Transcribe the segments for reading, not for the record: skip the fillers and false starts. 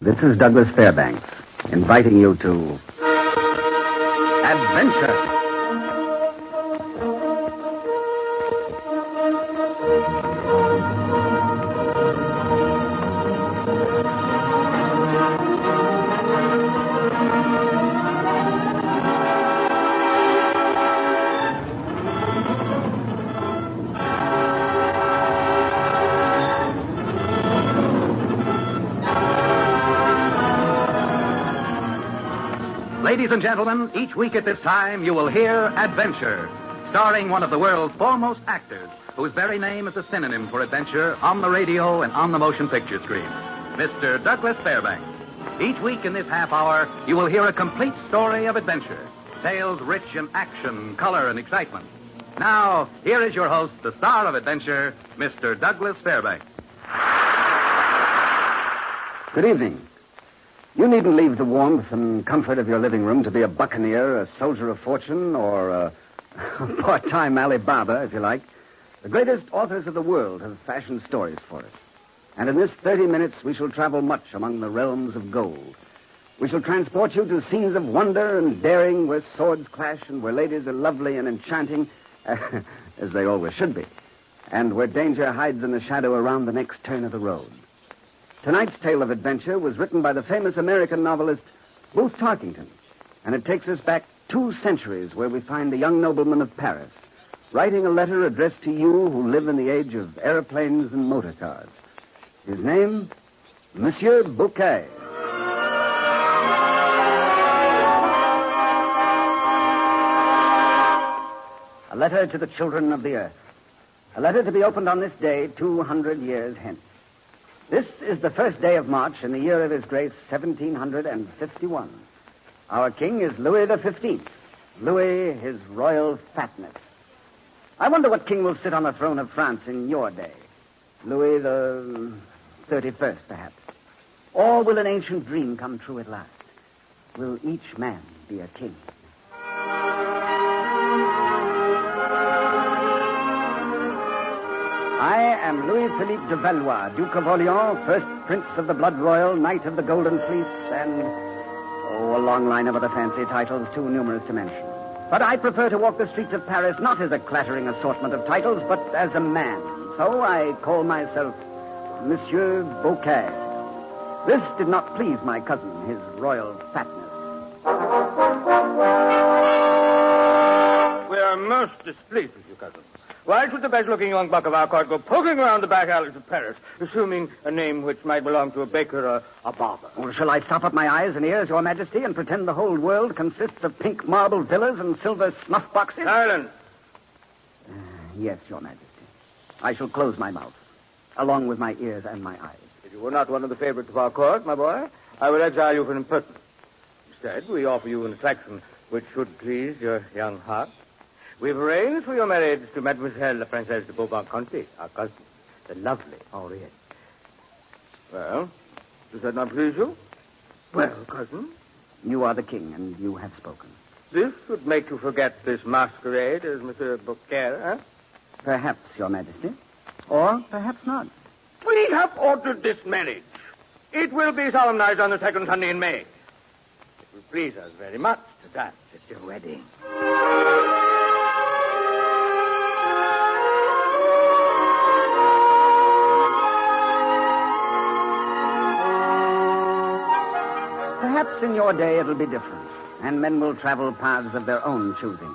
This is Douglas Fairbanks, inviting you to Adventure. Ladies and gentlemen, each week at this time you will hear Adventure, starring one of the world's foremost actors, whose very name is a synonym for adventure on the radio and on the motion picture screen, Mr. Douglas Fairbanks. Each week in this half hour, you will hear a complete story of adventure, tales rich in action, color, and excitement. Now, here is your host, the star of adventure, Mr. Douglas Fairbanks. Good evening. You needn't leave the warmth and comfort of your living room to be a buccaneer, a soldier of fortune, or a part-time Alibaba, if you like. The greatest authors of the world have fashioned stories for us. And in this 30 minutes, we shall travel much among the realms of gold. We shall transport you to scenes of wonder and daring where swords clash and where ladies are lovely and enchanting, as they always should be, and where danger hides in the shadow around the next turn of the road. Tonight's tale of adventure was written by the famous American novelist Booth Tarkington, and it takes us back 2 centuries where we find a young nobleman of Paris writing a letter addressed to you who live in the age of airplanes and motor cars. His name, Monsieur Beauclair. A letter to the children of the earth. A letter to be opened on this day 200 years hence. This is the first day of March in the year of his grace, 1751. Our king is Louis XV. Louis, his royal fatness. I wonder what king will sit on the throne of France in your day. Louis the 31st, perhaps. Or will an ancient dream come true at last? Will each man be a king? I am Louis-Philippe de Valois, Duke of Orleans, first Prince of the Blood Royal, Knight of the Golden Fleece, and, a long line of other fancy titles too numerous to mention. But I prefer to walk the streets of Paris not as a clattering assortment of titles, but as a man. So I call myself Monsieur Beauclair. This did not please my cousin, his royal fatness. We are most displeased with you, cousin. Why should the best-looking young buck of our court go poking around the back alleys of Paris, assuming a name which might belong to a baker or a barber? Well, shall I stop up my eyes and ears, Your Majesty, and pretend the whole world consists of pink marble villas and silver snuff boxes? Silence. Yes, Your Majesty. I shall close my mouth, along with my ears and my eyes. If you were not one of the favorites of our court, my boy, I would exile you for impertinence. Instead, we offer you an attraction which should please your young heart. We've arranged for your marriage to Mademoiselle la Princesse de Beauclair, our cousin, the lovely Henriette. Well, does that not please you? Well, cousin? You are the king, and you have spoken. This would make you forget this masquerade as Monsieur Beauclair, huh? Perhaps, Your Majesty. Or perhaps not. We have ordered this marriage. It will be solemnized on the second Sunday in May. It will please us very much to dance at your wedding. Perhaps in your day it'll be different, and men will travel paths of their own choosing.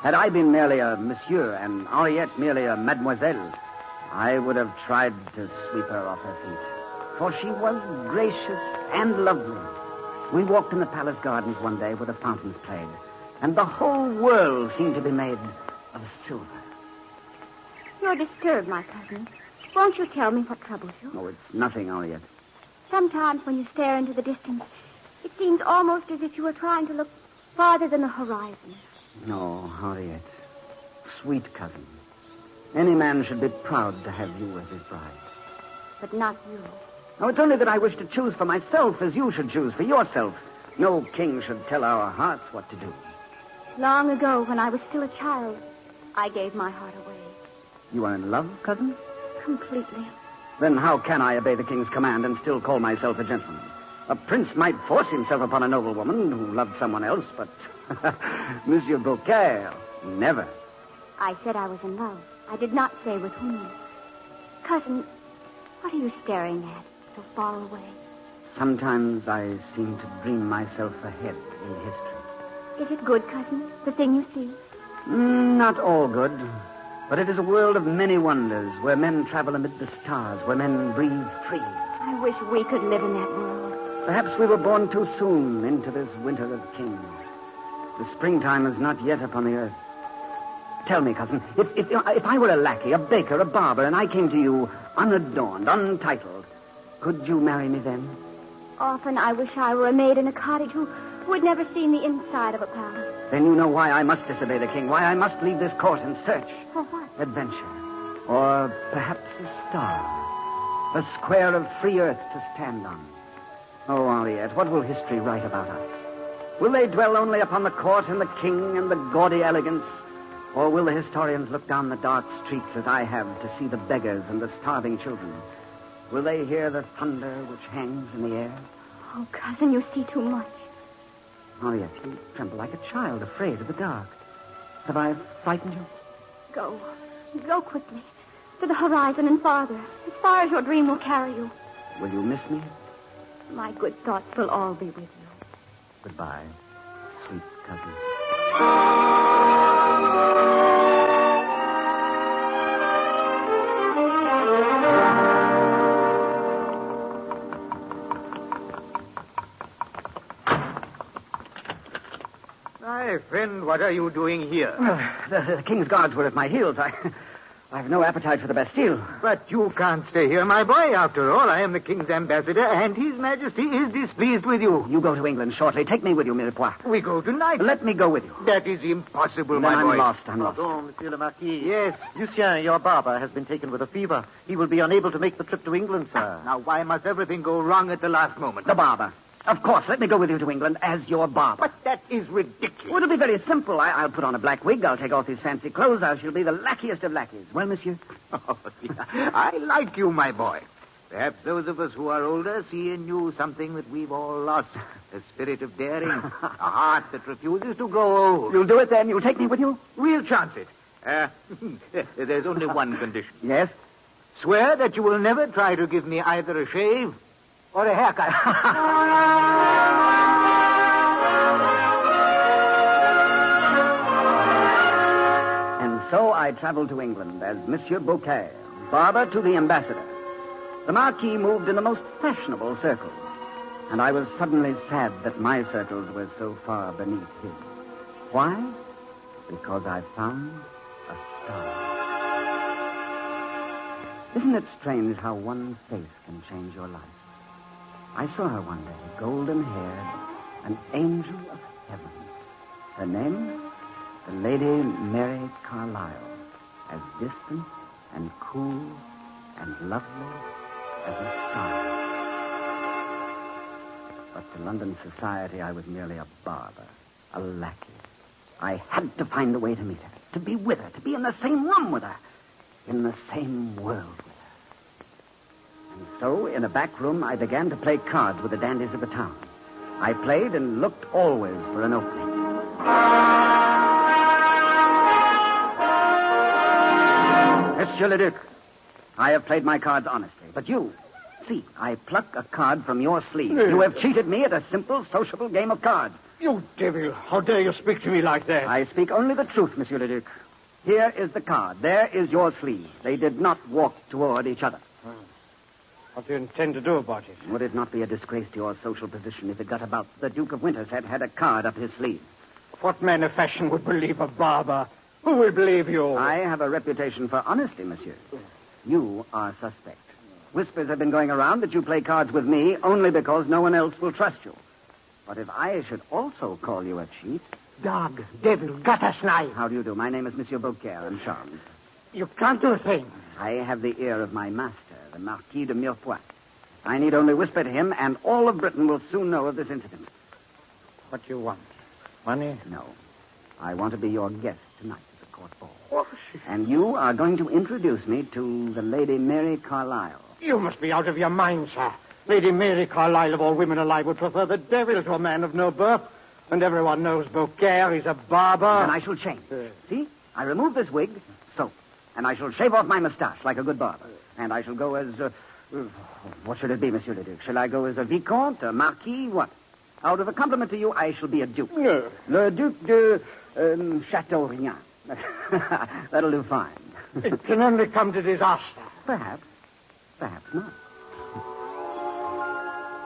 Had I been merely a monsieur and Henriette merely a mademoiselle, I would have tried to sweep her off her feet. For she was gracious and lovely. We walked in the palace gardens one day where the fountains played, and the whole world seemed to be made of silver. You're disturbed, my cousin. Won't you tell me what troubles you? Oh, it's nothing, Henriette. Sometimes when you stare into the distance, it seems almost as if you were trying to look farther than the horizon. No, Henriette. Sweet cousin. Any man should be proud to have you as his bride. But not you. No, it's only that I wish to choose for myself as you should choose for yourself. No king should tell our hearts what to do. Long ago, when I was still a child, I gave my heart away. You are in love, cousin? Completely. Then how can I obey the king's command and still call myself a gentleman? A prince might force himself upon a noblewoman who loved someone else, but Monsieur Beauclair, never. I said I was in love. I did not say with whom. Cousin, what are you staring at so far away? Sometimes I seem to dream myself ahead in history. Is it good, cousin, the thing you see? Not all good, but it is a world of many wonders, where men travel amid the stars, where men breathe free. I wish we could live in that world. Perhaps we were born too soon into this winter of kings. The springtime is not yet upon the earth. Tell me, cousin, if I were a lackey, a baker, a barber, and I came to you unadorned, untitled, could you marry me then? Often I wish I were a maid in a cottage who had never seen the inside of a palace. Then you know why I must disobey the king, why I must leave this court and search. For what? Adventure. Or perhaps a star. A square of free earth to stand on. Oh, Henriette, what will history write about us? Will they dwell only upon the court and the king and the gaudy elegance? Or will the historians look down the dark streets as I have to see the beggars and the starving children? Will they hear the thunder which hangs in the air? Oh, cousin, you see too much. Henriette, you tremble like a child afraid of the dark. Have I frightened you? Go. Go quickly. To the horizon and farther. As far as your dream will carry you. Will you miss me? My good thoughts will all be with you. Goodbye, sweet cousin. My friend, what are you doing here? The king's guards were at my heels. I've no appetite for the Bastille. But you can't stay here, my boy. After all, I am the king's ambassador, and his majesty is displeased with you. You go to England shortly. Take me with you, Mirepoix. We go tonight. Let me go with you. That is impossible, Then my boy. I'm lost. Pardon, Monsieur le Marquis. Yes. Lucien, your barber, has been taken with a fever. He will be unable to make the trip to England, sir. Now, why must everything go wrong at the last moment? The barber. Of course, let me go with you to England as your barber. But that is ridiculous. Well, it'll be very simple. I'll put on a black wig. I'll take off these fancy clothes. I shall be the lackiest of lackeys. Well, monsieur? Oh, I like you, my boy. Perhaps those of us who are older see in you something that we've all lost. A spirit of daring. A heart that refuses to grow old. You'll do it then? You'll take me with you? We'll chance it. There's only one condition. Yes? Swear that you will never try to give me either a shave or a haircut. And so I traveled to England as Monsieur Beauclair, barber to the ambassador. The Marquis moved in the most fashionable circles, and I was suddenly sad that my circles were so far beneath his. Why? Because I found a star. Isn't it strange how one face can change your life? I saw her one day, golden-haired, an angel of heaven. Her name? The Lady Mary Carlisle, as distant and cool and lovely as a star. But to London society, I was merely a barber, a lackey. I had to find a way to meet her, to be with her, to be in the same room with her, in the same world with her. And so, in a back room, I began to play cards with the dandies of the town. I played and looked always for an opening. Monsieur le Duc, I have played my cards honestly. But you, see, I pluck a card from your sleeve. You have cheated me at a simple, sociable game of cards. You devil, how dare you speak to me like that? I speak only the truth, Monsieur le Duc. Here is the card. There is your sleeve. They did not walk toward each other. What do you intend to do about it? Would it not be a disgrace to your social position if it got about the Duke of Winterset had a card up his sleeve? What man of fashion would believe a barber? Who will believe you? I have a reputation for honesty, monsieur. You are suspect. Whispers have been going around that you play cards with me only because no one else will trust you. But if I should also call you a cheat... Dog, devil, gutter snipe. How do you do? My name is Monsieur Beauclair. I'm charmed. You can't do a thing. I have the ear of my master, the Marquis de Mirepoix. I need only whisper to him, and all of Britain will soon know of this incident. What do you want? Money? No. I want to be your guest tonight at the court ball. Oh, And you are going to introduce me to the Lady Mary Carlisle. you must be out of your mind, sir. Lady Mary Carlyle, of all women alive, would prefer the devil to a man of no birth. And everyone knows Beauclair is a barber. And I shall change. See? I remove this wig, so. And I shall shave off my mustache like a good barber. And I shall go as... what should it be, Monsieur le Duc? Shall I go as a vicomte, a marquis, what? Out of a compliment to you, I shall be a duke. No. Le Duc de Chateaubriand. That'll do fine. It can only come to disaster. Perhaps. Perhaps not.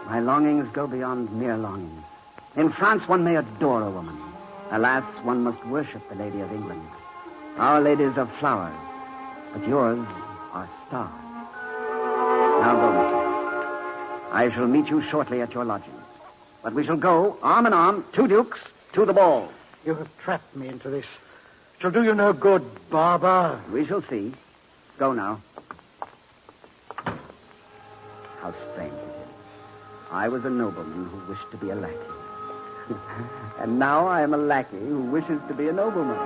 My longings go beyond mere longings. In France, one may adore a woman. Alas, one must worship the Lady of England. Our ladies are flowers, but yours are stars. Now go, monsieur. I shall meet you shortly at your lodgings. But we shall go, arm in arm, two dukes, to the ball. You have trapped me into this. Shall do you no good, barber. We shall see. Go now. How strange it is. I was a nobleman who wished to be a lackey. And now I am a lackey who wishes to be a nobleman.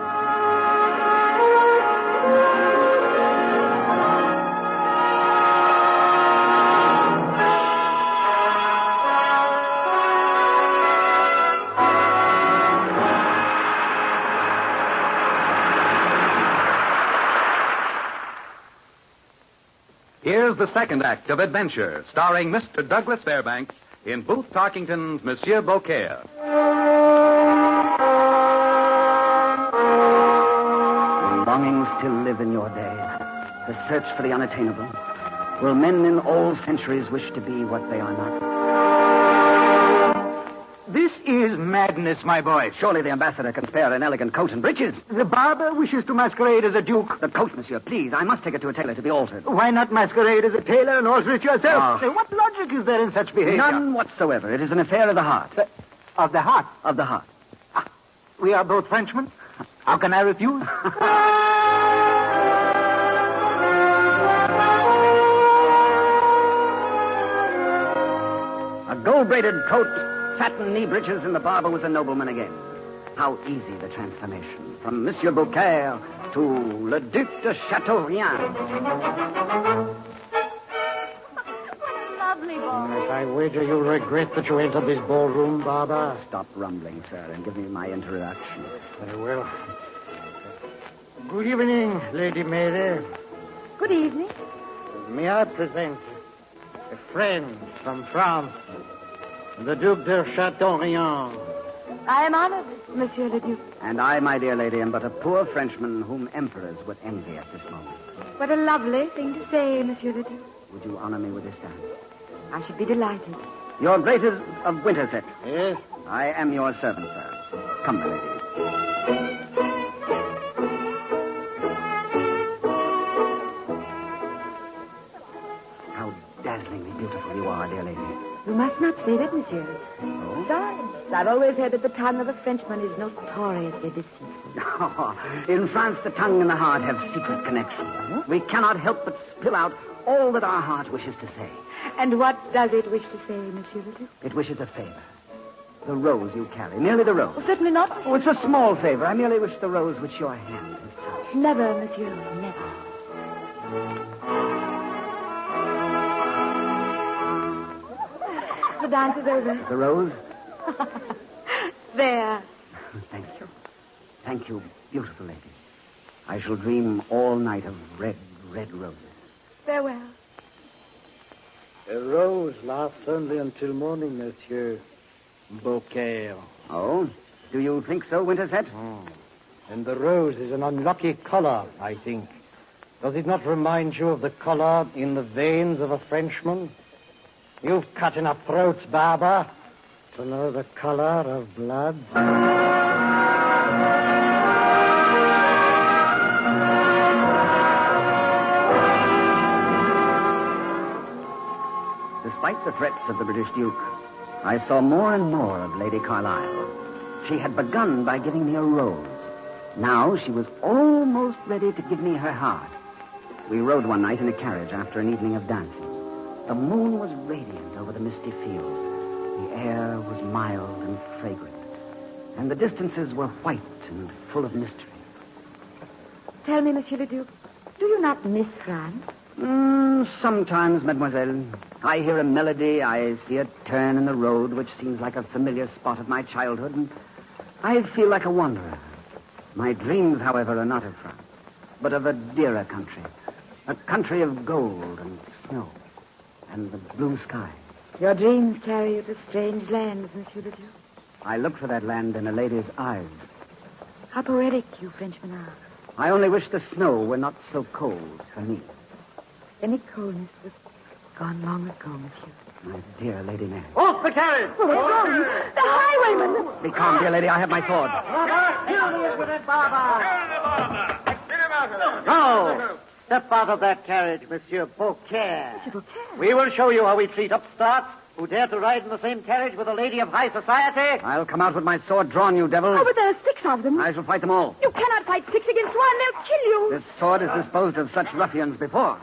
Here's the second act of Adventure, starring Mr. Douglas Fairbanks in Booth Tarkington's Monsieur Beauclair. Will longing still live in your day? The search for the unattainable? Will men in all centuries wish to be what they are not? This is madness, my boy. Surely the ambassador can spare an elegant coat and breeches. The barber wishes to masquerade as a duke. The coat, monsieur, please. I must take it to a tailor to be altered. Why not masquerade as a tailor and alter it yourself? What logic is there in such behavior? None whatsoever. It is an affair of the heart. Of the heart? Of the heart. We are both Frenchmen. How can I refuse? A gold-braided coat, satin knee breeches, and the barber was a nobleman again. How easy the transformation from Monsieur Beauclair to Le Duc de Chateaubriand. Lovely ball. Yes, I wager you'll regret that you entered this ballroom, barber. Stop rumbling, sir, and give me my introduction. Very well. Good evening, Lady Mary. Good evening. May I present a friend from France, the Duc de Chateaubriand. I am honored, Monsieur le Duc. And I, my dear lady, am but a poor Frenchman whom emperors would envy at this moment. What a lovely thing to say, Monsieur le Duc. Would you honor me with this dance? I should be delighted. Your Grace is of Winterset. Yes? I am your servant, sir. Come, my lady. How dazzlingly beautiful you are, dear lady. You must not say that, Monsieur. Oh? Besides, I've always heard that the tongue of a Frenchman is notoriously deceitful. In France, the tongue and the heart have secret connections. We cannot help but spill out all that our heart wishes to say. And what does it wish to say, Monsieur le Duc? It wishes a favor. The rose you carry. Merely the rose. Oh, certainly not, Monsieur. Oh, it's a small favor. I merely wish the rose which your hand has touched. Never, Monsieur, never. The dance is over. The rose? There. Thank you. Thank you, beautiful lady. I shall dream all night of red, red roses. Farewell. A rose lasts only until morning, Monsieur Beauclair. Oh? Do you think so, Winterset? And the rose is an unlucky color, I think. Does it not remind you of the color in the veins of a Frenchman? You've cut enough throats, barber, to know the color of blood. Despite the threats of the British Duke, I saw more and more of Lady Carlyle. She had begun by giving me a rose. Now she was almost ready to give me her heart. We rode one night in a carriage after an evening of dancing. The moon was radiant over the misty field. The air was mild and fragrant. And the distances were white and full of mystery. Tell me, Monsieur le Duc, do you not miss France? Sometimes, mademoiselle. I hear a melody, I see a turn in the road which seems like a familiar spot of my childhood, and I feel like a wanderer. My dreams, however, are not of France, but of a dearer country. A country of gold and snow and the blue sky. Your dreams carry you to strange lands, Monsieur le Duc. I look for that land in a lady's eyes. How poetic you Frenchmen are. I only wish the snow were not so cold for me. Any coldness was gone long ago, Monsieur. My dear Lady Mary. Off the carriage! Oh, what's wrong? The highwayman! Be calm, dear lady. I have my sword. No! Step out of that carriage, Monsieur Beauclair. Monsieur Beauclair? We will show you how we treat upstarts who dare to ride in the same carriage with a lady of high society. I'll come out with my sword drawn, you devil. Oh, but there are 6 of them. I shall fight them all. You cannot fight 6 against 1. They'll kill you. This sword has disposed of such ruffians before.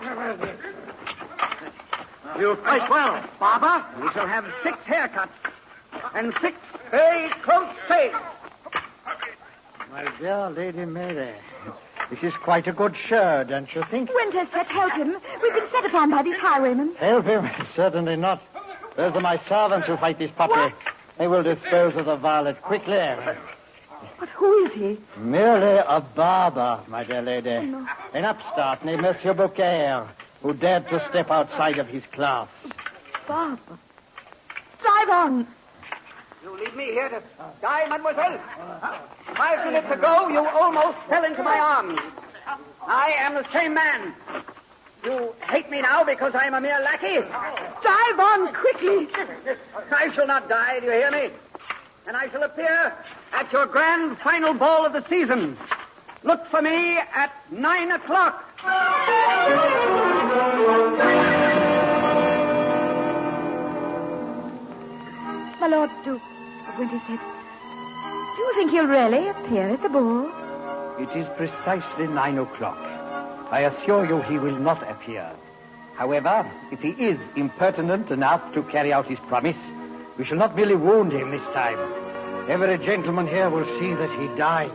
You fight well, barber. We shall have 6 haircuts and 6 very close shaves. My dear Lady Mary, this is quite a good show, don't you think? Winterset, help him. We've been set upon by these highwaymen. Help him? Certainly not. Those are my servants who fight this puppy. What? They will dispose of the varlet quickly. But who is he? Merely a barber, my dear lady. Oh, no. An upstart named Monsieur Beauclair, who dared to step outside of his class. Barber. Drive on. You leave me here to die, mademoiselle? 5 minutes ago, you almost fell into my arms. I am the same man. You hate me now because I am a mere lackey? Drive on quickly. I shall not die, do you hear me? And I shall appear at your grand final ball of the season. Look for me at 9 o'clock. My Lord Duke of Winterset, do you think he'll really appear at the ball? It is precisely 9 o'clock. I assure you he will not appear. However, if he is impertinent enough to carry out his promise, we shall not merely wound him this time. Every gentleman here will see that he dies.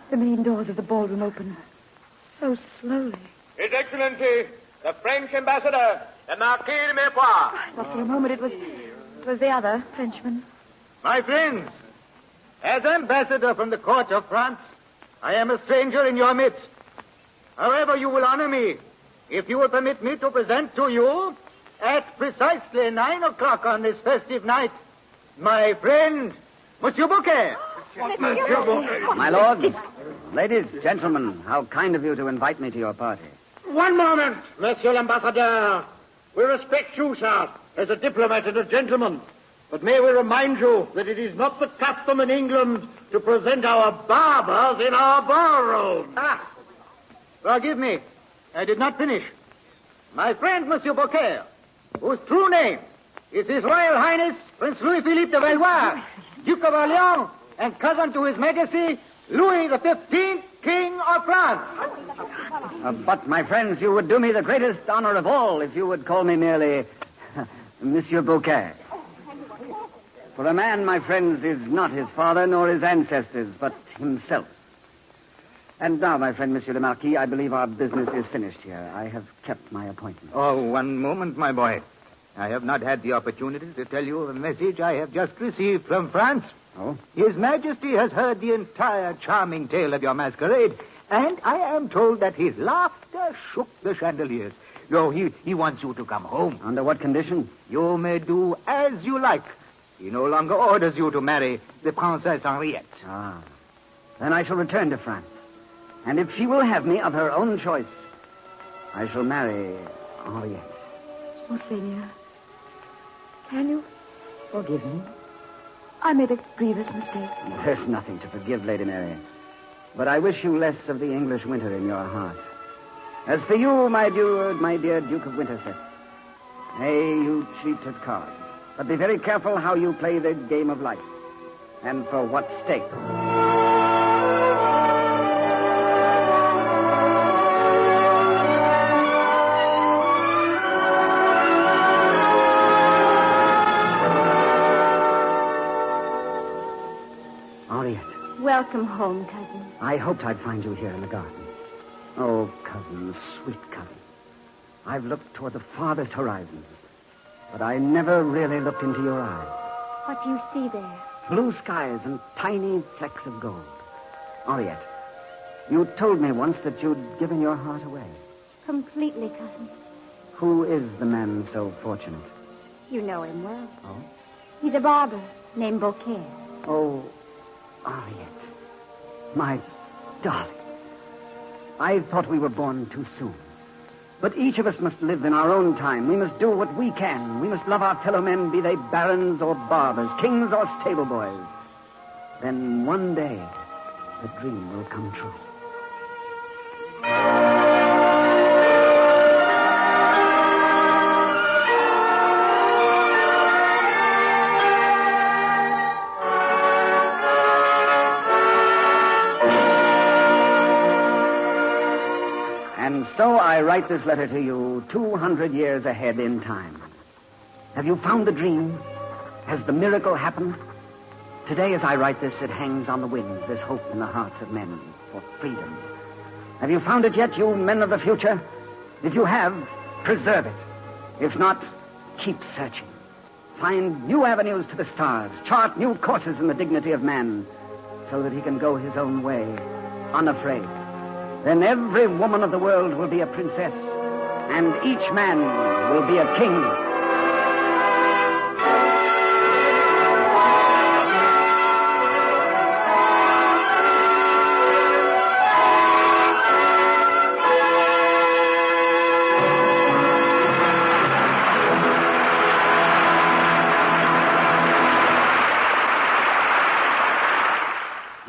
The main doors of the ballroom open so slowly. His Excellency, the French ambassador, the Marquis de Mirepoix. I thought for a moment it was the other Frenchman. My friends, as ambassador from the court of France, I am a stranger in your midst. However, you will honor me if you will permit me to present to you, at precisely 9 o'clock on this festive night, my friend, Monsieur Beauclair. My lords, ladies, gentlemen, how kind of you to invite me to your party. One moment, Monsieur l'Ambassadeur. We respect you, sir, as a diplomat and a gentleman. But may we remind you that it is not the custom in England to present our barbers in our ballroom. Forgive me. I did not finish. My friend, Monsieur Beauclair, whose true name is His Royal Highness Prince Louis-Philippe de Valois, Duke of Orleans, and cousin to His Majesty Louis XV, King of France. But, my friends, you would do me the greatest honor of all if you would call me merely Monsieur Beauclair. For a man, my friends, is not his father nor his ancestors, but himself. And now, my friend, Monsieur le Marquis, I believe our business is finished here. I have kept my appointment. Oh, one moment, my boy. I have not had the opportunity to tell you of a message I have just received from France. Oh? His Majesty has heard the entire charming tale of your masquerade, and I am told that his laughter shook the chandeliers. No, he wants you to come home. Under what condition? You may do as you like. He no longer orders you to marry the Princess Henriette. Ah. Then I shall return to France. And if she will have me of her own choice, I shall marry Henriette. Monseigneur, can you forgive me? I made a grievous mistake. There's nothing to forgive, Lady Mary. But I wish you less of the English winter in your heart. As for you, my dear Duke of Winterset, may you cheat at cards. But be very careful how you play the game of life. And for what stake. Welcome home, cousin. I hoped I'd find you here in the garden. Oh, cousin, sweet cousin. I've looked toward the farthest horizons, but I never really looked into your eyes. What do you see there? Blue skies and tiny flecks of gold. Henriette, you told me once that you'd given your heart away. Completely, cousin. Who is the man so fortunate? You know him well. Oh? He's a barber named Beauclair. Oh, Henriette. My darling. I thought we were born too soon. But each of us must live in our own time. We must do what we can. We must love our fellow men, be they barons or barbers, kings or stable boys. Then one day, the dream will come true. And so I write this letter to you 200 years ahead in time. Have you found the dream? Has the miracle happened? Today, as I write this, it hangs on the wind, this hope in the hearts of men for freedom. Have you found it yet, you men of the future? If you have, preserve it. If not, keep searching. Find new avenues to the stars. Chart new courses in the dignity of man, so that he can go his own way, unafraid. Then every woman of the world will be a princess, and each man will be a king.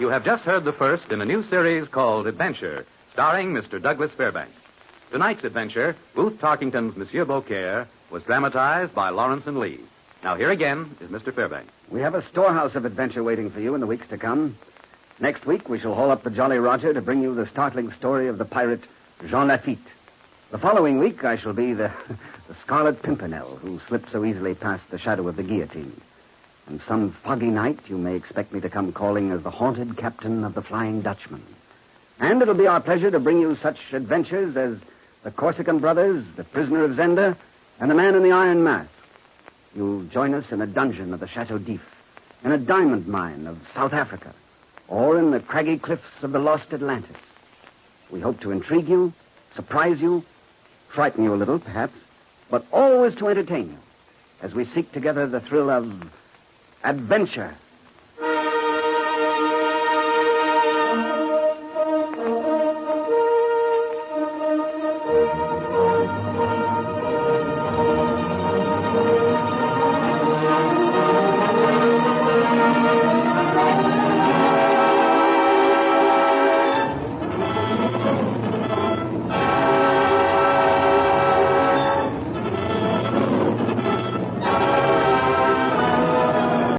You have just heard the first in a new series called Adventure, starring Mr. Douglas Fairbanks. Tonight's adventure, Booth Tarkington's Monsieur Beauclair, was dramatized by Lawrence and Lee. Now here again is Mr. Fairbanks. We have a storehouse of adventure waiting for you in the weeks to come. Next week, we shall haul up the Jolly Roger to bring you the startling story of the pirate Jean Lafitte. The following week, I shall be the Scarlet Pimpernel, who slipped so easily past the shadow of the guillotine. And some foggy night, you may expect me to come calling as the haunted captain of the Flying Dutchman. And it'll be our pleasure to bring you such adventures as the Corsican Brothers, the Prisoner of Zenda, and the Man in the Iron Mask. You'll join us in a dungeon of the Chateau d'If, in a diamond mine of South Africa, or in the craggy cliffs of the lost Atlantis. We hope to intrigue you, surprise you, frighten you a little, perhaps, but always to entertain you, as we seek together the thrill of adventure